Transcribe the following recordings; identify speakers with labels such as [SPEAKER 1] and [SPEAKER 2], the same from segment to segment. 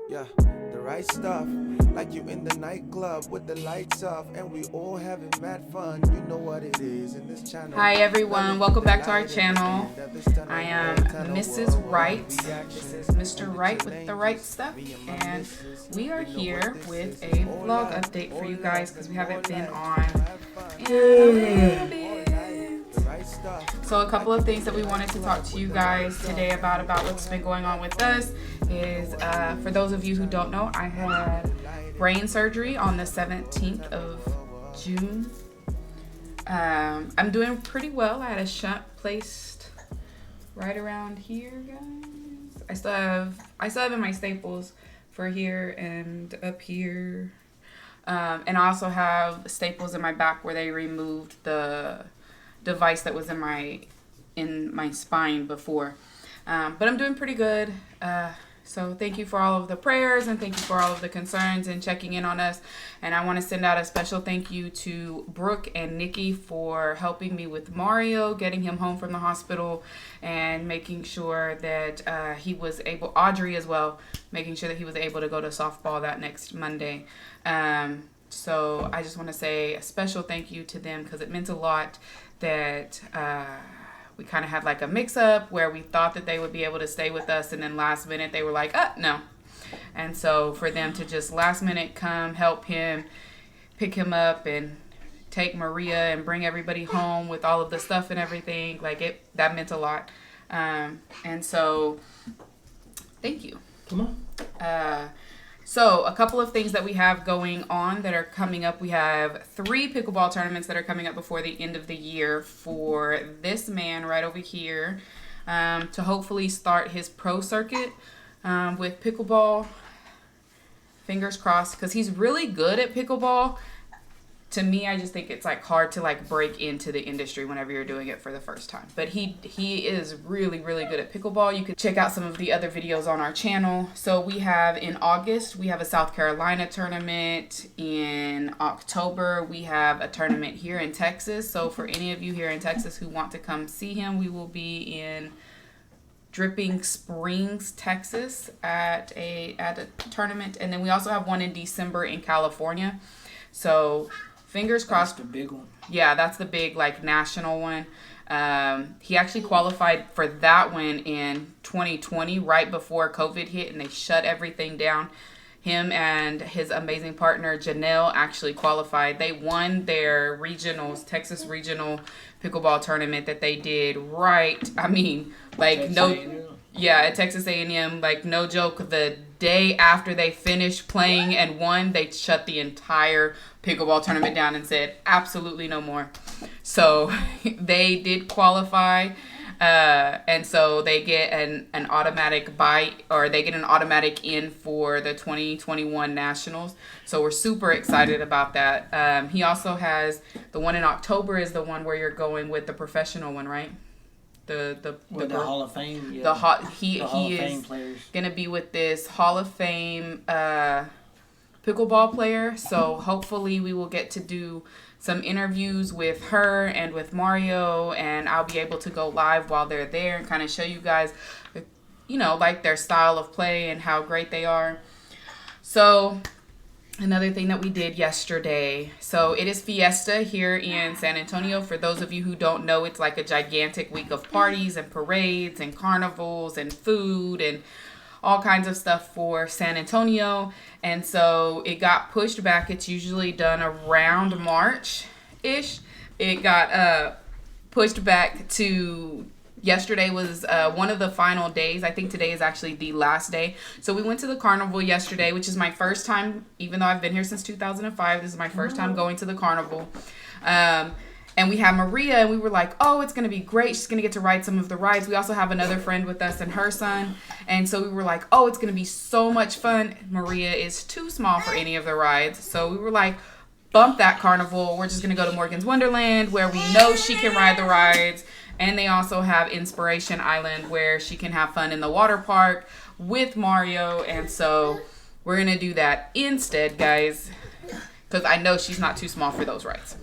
[SPEAKER 1] Yeah, the right stuff. Like you in the nightclub with the lights off, and we all having mad fun. You know what it is in this channel.
[SPEAKER 2] Hi everyone, welcome back to our channel. I am Mrs. Wright. This is Mr. Wright with the right stuff, and we are here with a vlog update for you guys because we haven't been on in a little bit. So a couple of things that we wanted to talk to you guys today about what's been going on with us is, for those of you who don't know, I had brain surgery on the 17th of June. I'm doing pretty well. I had a shunt placed right around here, guys. I still have in my staples for here and up here. And I also have staples in my back where they removed the device that was in my spine before. But I'm doing pretty good. So thank you for all of the prayers and thank you for all of the concerns and checking in on us. And I want to send out a special thank you to Brooke and Nikki for helping me with Mario, getting him home from the hospital and making sure that he was able, Audrey as well, making sure that he was able to go to softball that next Monday. So I just want to say a special thank you to them because it meant a lot that we kind of had like a mix-up where we thought that they would be able to stay with us, and then last minute they were like, no. And so for them to just last minute come help him, pick him up, and take Maria and bring everybody home with all of the stuff and everything, that meant a lot. And so thank you.
[SPEAKER 3] Come on.
[SPEAKER 2] So a couple of things that we have going on that are coming up. We have 3 pickleball tournaments that are coming up before the end of the year for this man right over here, to hopefully start his pro circuit with pickleball. Fingers crossed, because he's really good at pickleball. To me, I just think it's like hard to like break into the industry whenever you're doing it for the first time. But he is really, really good at pickleball. You can check out some of the other videos on our channel. So we have in August, we have a South Carolina tournament. In October, we have a tournament here in Texas. So for any of you here in Texas who want to come see him, we will be in Dripping Springs, Texas at a tournament. And then we also have one in December in California. So fingers crossed.
[SPEAKER 3] That's the big one.
[SPEAKER 2] Yeah, that's the big like national one. He actually qualified for that one in 2020, right before COVID hit, and they shut everything down. Him and his amazing partner Janelle actually qualified. They won their regionals, Texas regional pickleball tournament that they did right. I mean, like at Texas A&M, like no joke, the day after they finished playing and won, they shut the entire pickleball tournament down and said absolutely no more. So they did qualify, and so they get an automatic they get an automatic in for the 2021 nationals. So we're super excited about that. He also has the one in October is the one where you're going with the professional one, right? The
[SPEAKER 3] Hall of Fame. Yeah.
[SPEAKER 2] He is
[SPEAKER 3] players.
[SPEAKER 2] Gonna be with this Hall of Fame pickleball player. So hopefully we will get to do some interviews with her and with Mario, and I'll be able to go live while they're there and kind of show you guys, like their style of play and how great they are. So another thing that we did yesterday, so it is Fiesta here in San Antonio. For those of you who don't know, it's like a gigantic week of parties and parades and carnivals and food and all kinds of stuff for San Antonio. And so it got pushed back. It's usually done around March-ish. It got pushed back to yesterday was one of the final days. I think today is actually the last day. So we went to the Carnival yesterday, which is my first time, even though I've been here since 2005. This is my first time going to the Carnival. And we have Maria, and we were like, oh, it's going to be great. She's going to get to ride some of the rides. We also have another friend with us and her son. And so we were like, oh, it's going to be so much fun. Maria is too small for any of the rides. So we were like, bump that Carnival. We're just going to go to Morgan's Wonderland where we know she can ride the rides. And they also have Inspiration Island where she can have fun in the water park with Mario. And so we're going to do that instead, guys, because I know she's not too small for those rides.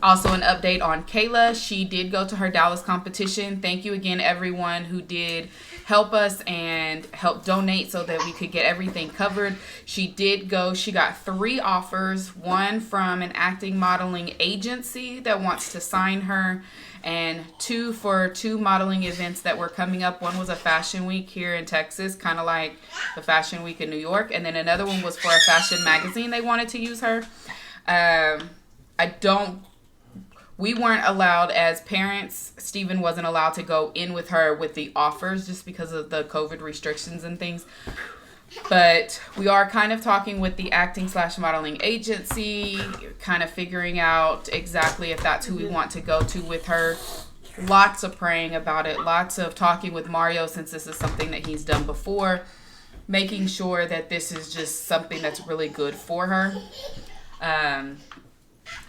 [SPEAKER 2] Also, an update on Kayla. She did go to her Dallas competition. Thank you again, everyone who did help us and help donate so that we could get everything covered. She did go. She got 3 offers. One from an acting modeling agency that wants to sign her, and 2 for 2 modeling events that were coming up. One was a fashion week here in Texas, kind of like the fashion week in New York. And then another one was for a fashion magazine. They wanted to use her. We weren't allowed as parents. Steven wasn't allowed to go in with her with the offers just because of the COVID restrictions and things. But we are kind of talking with the acting/modeling agency, kind of figuring out exactly if that's who we want to go to with her. Lots of praying about it. Lots of talking with Mario, since this is something that he's done before. Making sure that this is just something that's really good for her.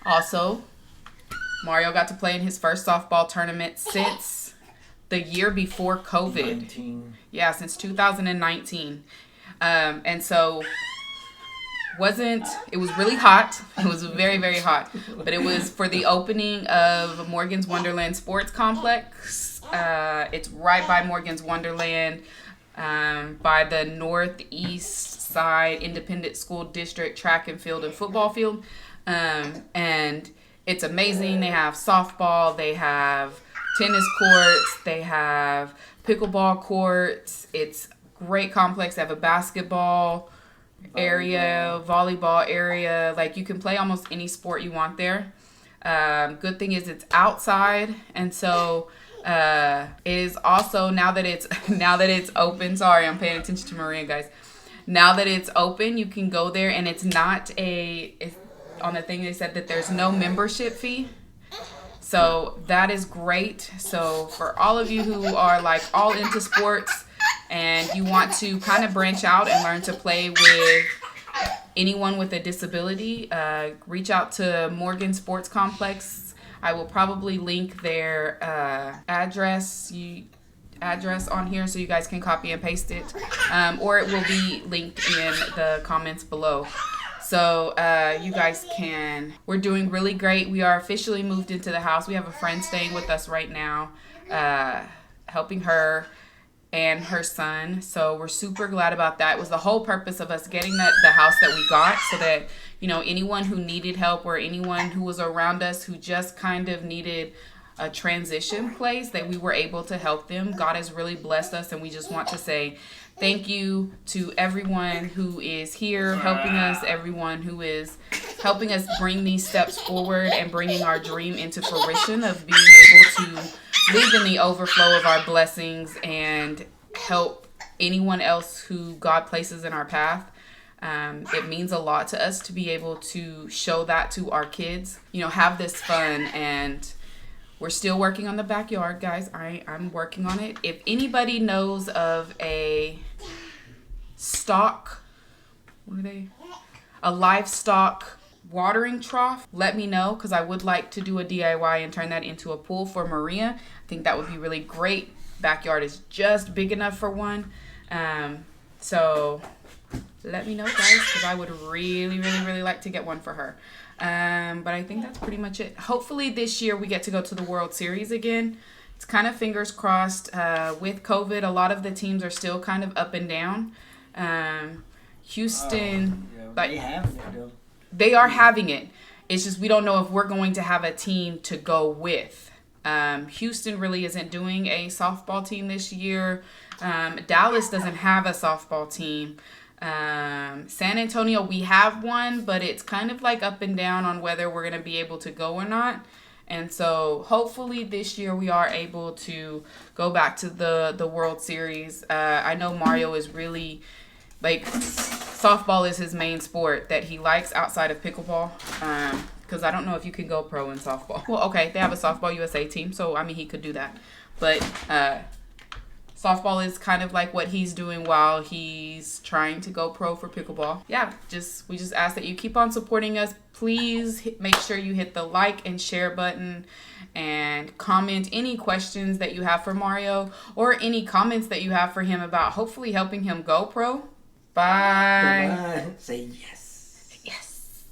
[SPEAKER 2] Also, Mario got to play in his first softball tournament since the year before COVID.
[SPEAKER 3] 19.
[SPEAKER 2] Yeah, since 2019. And so it was really hot. It was very, very hot. But it was for the opening of Morgan's Wonderland Sports Complex. It's right by Morgan's Wonderland, by the Northeast Side Independent School District track and field and football field. And it's amazing. They have softball, they have tennis courts, they have pickleball courts. It's great complex. They have a basketball area, volleyball area. Like, you can play almost any sport you want there. Good thing is it's outside, and so it is also, now that it's open. Sorry, I'm paying attention to Maria, guys. Now that it's open, you can go there, and it's not on the thing they said that there's no membership fee. So that is great. So for all of you who are like all into sports and you want to kind of branch out and learn to play with anyone with a disability, reach out to Morgan Sports Complex. I will probably link their address on here so you guys can copy and paste it, or it will be linked in the comments below. So you guys we're doing really great. We are officially moved into the house. We have a friend staying with us right now, helping her and her son. So we're super glad about that. It was the whole purpose of us getting the house that we got, so that, anyone who needed help or anyone who was around us who just kind of needed a transition place, that we were able to help them. God has really blessed us, and we just want to say thank you to everyone who is here helping us, everyone who is helping us bring these steps forward and bringing our dream into fruition of being able to live in the overflow of our blessings and help anyone else who God places in our path. It means a lot to us to be able to show that to our kids, have this fun. And we're still working on the backyard, guys. I'm working on it. If anybody knows of a livestock watering trough, let me know, because I would like to do a DIY and turn that into a pool for Maria. I think that would be really great. Backyard is just big enough for one. So let me know, guys, because I would really, really, really like to get one for her. But I think that's pretty much it. Hopefully this year we get to go to the World Series again. It's kind of fingers crossed. With COVID, a lot of the teams are still kind of up and down. Houston, they are having it. It's just we don't know if we're going to have a team to go with. Houston really isn't doing a softball team this year. Dallas doesn't have a softball team. San Antonio, we have one, but it's kind of like up and down on whether we're going to be able to go or not. And so hopefully this year we are able to go back to the World Series. I know Mario is really, softball is his main sport that he likes outside of pickleball. Because I don't know if you can go pro in softball. Well, okay, they have a softball USA team, so he could do that. But softball is kind of like what he's doing while he's trying to go pro for pickleball. Yeah, we just ask that you keep on supporting us. Please make sure you hit the like and share button and comment any questions that you have for Mario or any comments that you have for him about hopefully helping him go pro. Bye.
[SPEAKER 3] Say yes.
[SPEAKER 2] Yes.